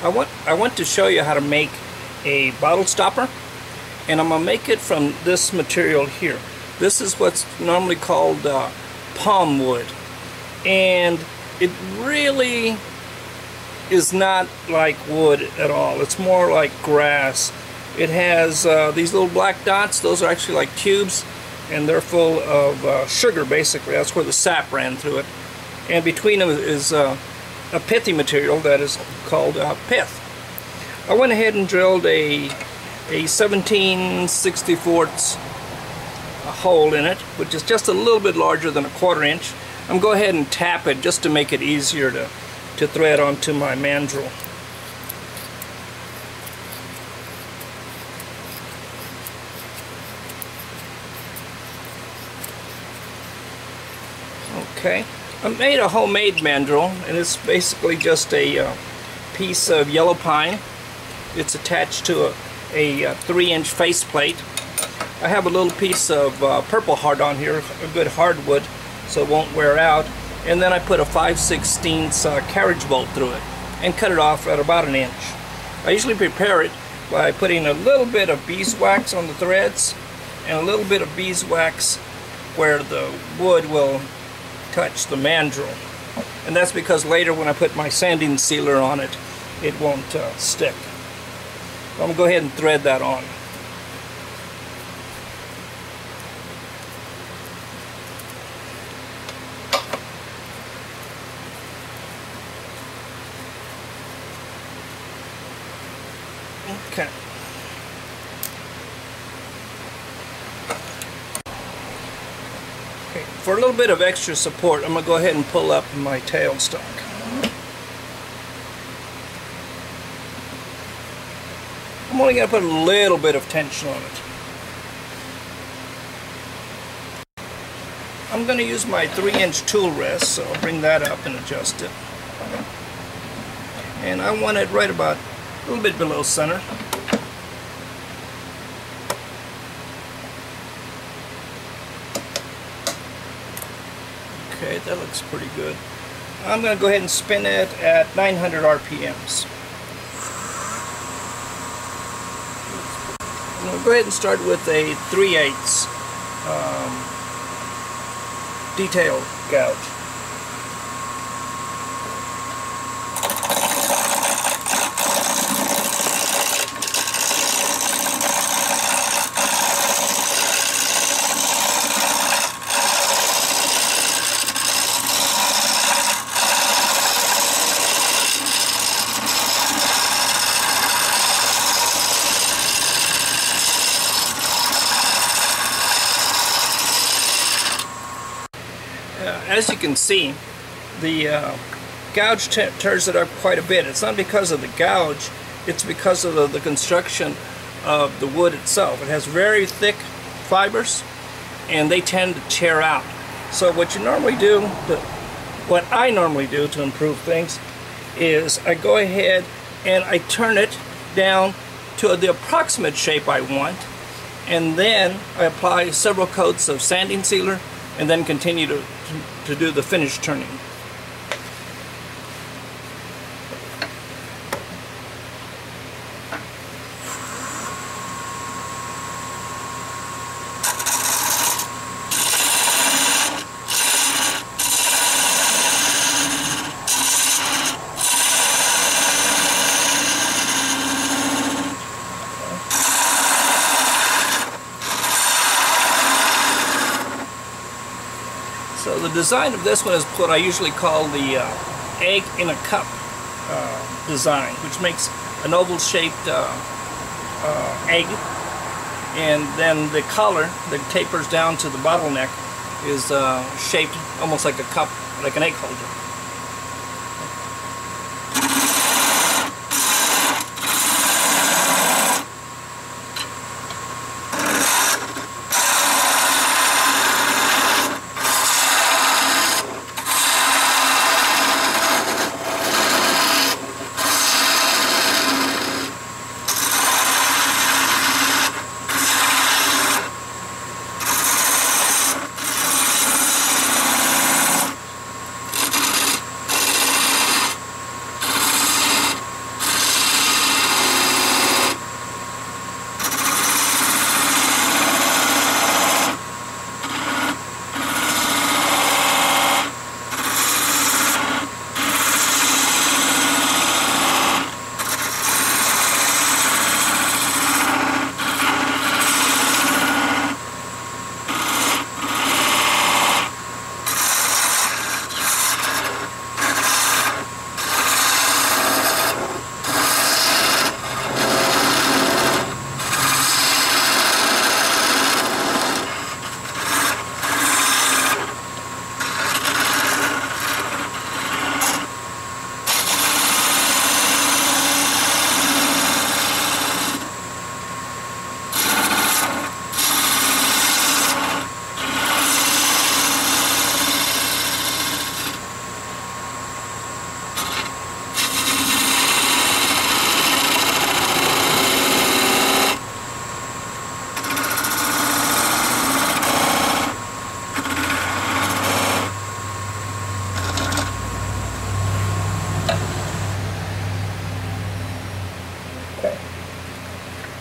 I want to show you how to make a bottle stopper, and I'm going to make it from this material here. This is what's normally called palm wood, and it really is not like wood at all. It's more like grass. It has these little black dots. Those are actually like tubes, and they're full of sugar, basically. That's where the sap ran through it. And between them is a pithy material that is called pith. I went ahead and drilled a 17/64 hole in it, which is just a little bit larger than a 1/4 inch. I'm going to go ahead and tap it just to make it easier to thread onto my mandrel. Okay, I made a homemade mandrel, and it's basically just a piece of yellow pine. It's attached to a 3-inch faceplate. I have a little piece of purple harden here, a good hardwood, so it won't wear out. And then I put a 5/16 carriage bolt through it and cut it off at about 1 inch. I usually prepare it by putting a little bit of beeswax on the threads and a little bit of beeswax where the wood will touch the mandrel. And that's because later when I put my sanding sealer on it, it won't stick. So I'm going to go ahead and thread that on. Okay. Okay. For a little bit of extra support, I'm going to go ahead and pull up my tailstock. I'm only going to put a little bit of tension on it. I'm going to use my 3-inch tool rest, so I'll bring that up and adjust it. And I want it right about a little bit below center. Okay, that looks pretty good. I'm going to go ahead and spin it at 900 RPMs. I'm going to go ahead and start with a 3/8 detail gouge. As you can see, the gouge tears it up quite a bit. It's not because of the gouge, it's because of the construction of the wood itself. It has very thick fibers, and they tend to tear out. So what I normally do to improve things is I go ahead and I turn it down to the approximate shape I want, and then I apply several coats of sanding sealer and then continue to do the finish turning. So the design of this one is what I usually call the egg in a cup design, which makes an oval-shaped egg, and then the collar that tapers down to the bottleneck is shaped almost like a cup, like an egg holder.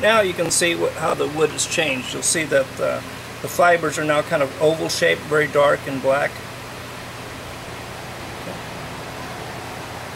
Now you can see how the wood has changed. You'll see that the fibers are now kind of oval shaped, very dark and black.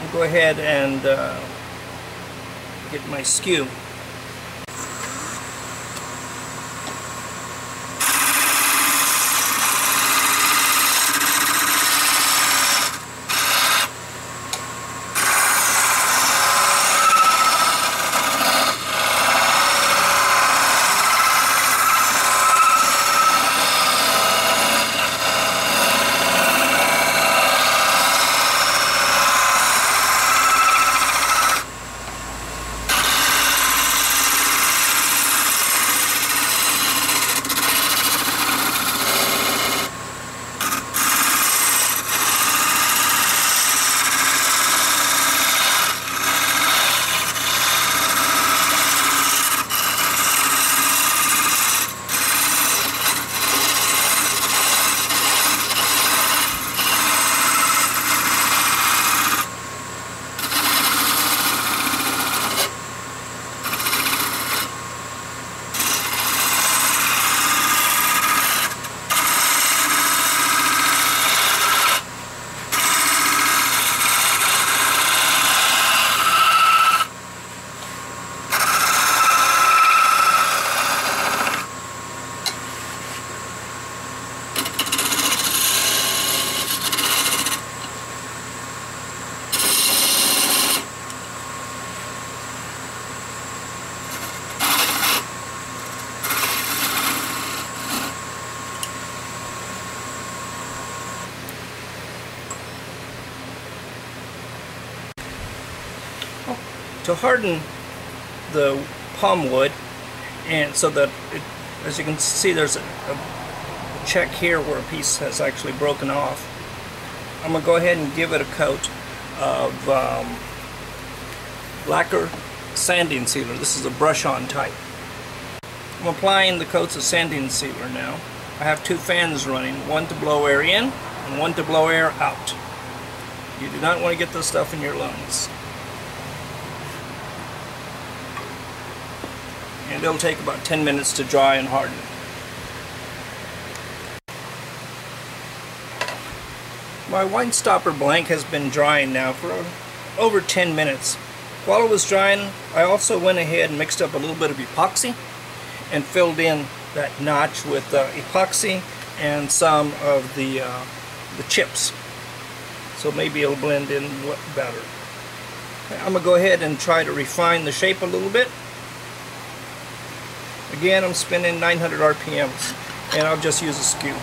I'll go ahead and get my skew. To harden the palm wood, and so that as you can see, there's a check here where a piece has actually broken off. I'm going to go ahead and give it a coat of lacquer sanding sealer. This is a brush-on type. I'm applying the coats of sanding sealer now. I have two fans running, one to blow air in and one to blow air out. You do not want to get this stuff in your lungs. And it'll take about 10 minutes to dry and harden. My wine stopper blank has been drying now for over 10 minutes. While it was drying, I also went ahead and mixed up a little bit of epoxy and filled in that notch with epoxy and some of the chips. So maybe it'll blend in better. I'm going to go ahead and try to refine the shape a little bit. Again, I'm spinning 900 RPMs, and I'll just use a skew.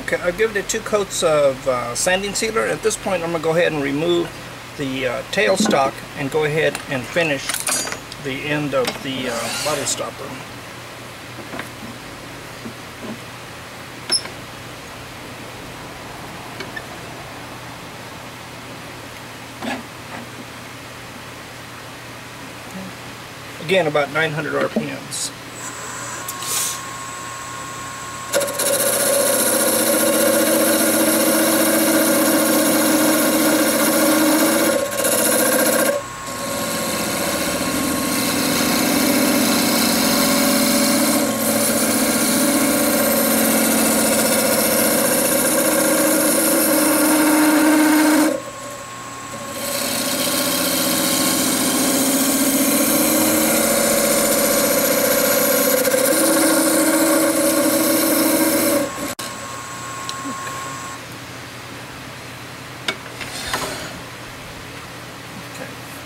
Okay, I've given it 2 coats of sanding sealer. At this point, I'm going to go ahead and remove the tailstock and go ahead and finish the end of the bottle stopper. Again, about 900 RPMs.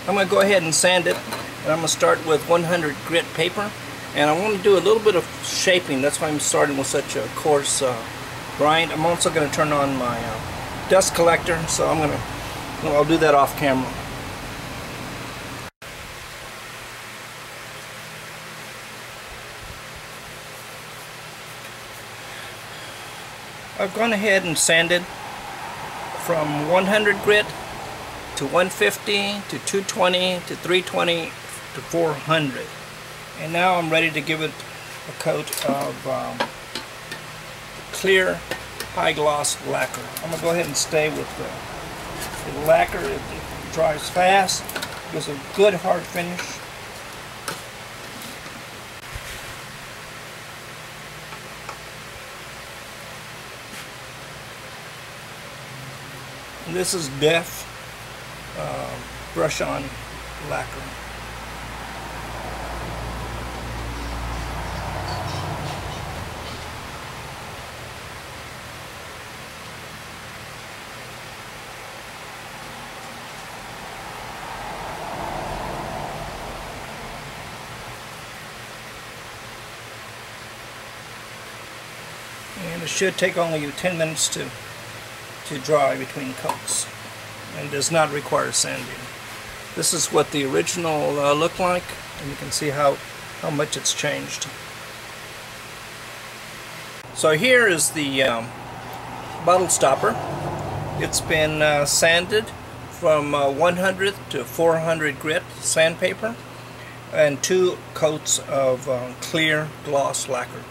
I'm going to go ahead and sand it, and I'm going to start with 100 grit paper, and I want to do a little bit of shaping. That's why I'm starting with such a coarse grind. I'm also going to turn on my dust collector, so I'll do that off camera. I've gone ahead and sanded from 100 grit to 150 to 220 to 320 to 400, and now I'm ready to give it a coat of clear high gloss lacquer. I'm gonna go ahead and stay with the lacquer. It dries fast, gives a good hard finish. And this is Def brush on lacquer. And it should take only 10 minutes to dry between coats, and does not require sanding. This is what the original looked like, and you can see how much it's changed. So here is the bottle stopper. It's been sanded from 100 to 400 grit sandpaper and 2 coats of clear gloss lacquer.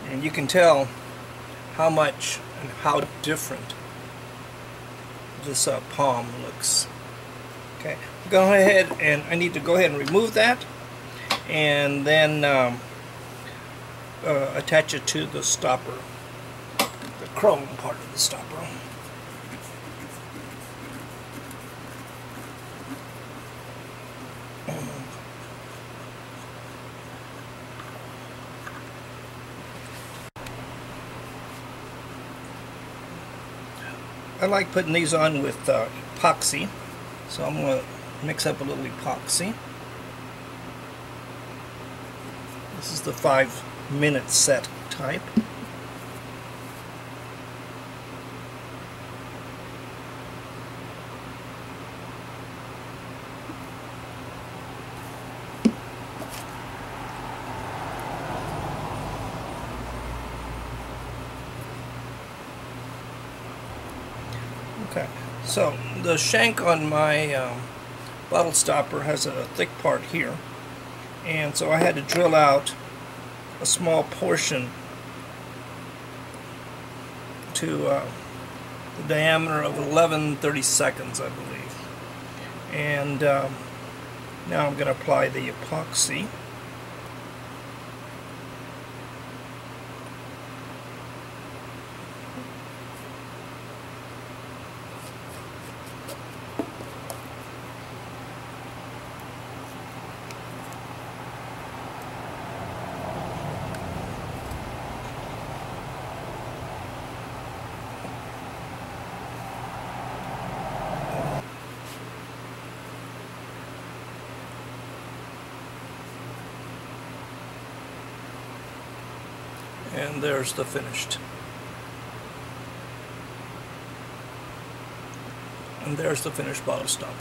And you can tell how much and how different this palm looks. Okay, go ahead, and I need to go ahead and remove that, and then attach it to the stopper, the chrome part of the stopper. I like putting these on with epoxy, so I'm going to mix up a little epoxy. This is the 5-minute set type. Okay, so the shank on my bottle stopper has a thick part here, and so I had to drill out a small portion to the diameter of 11/32, I believe. And now I'm going to apply the epoxy. And there's the finished. And there's the finished bottle stopper.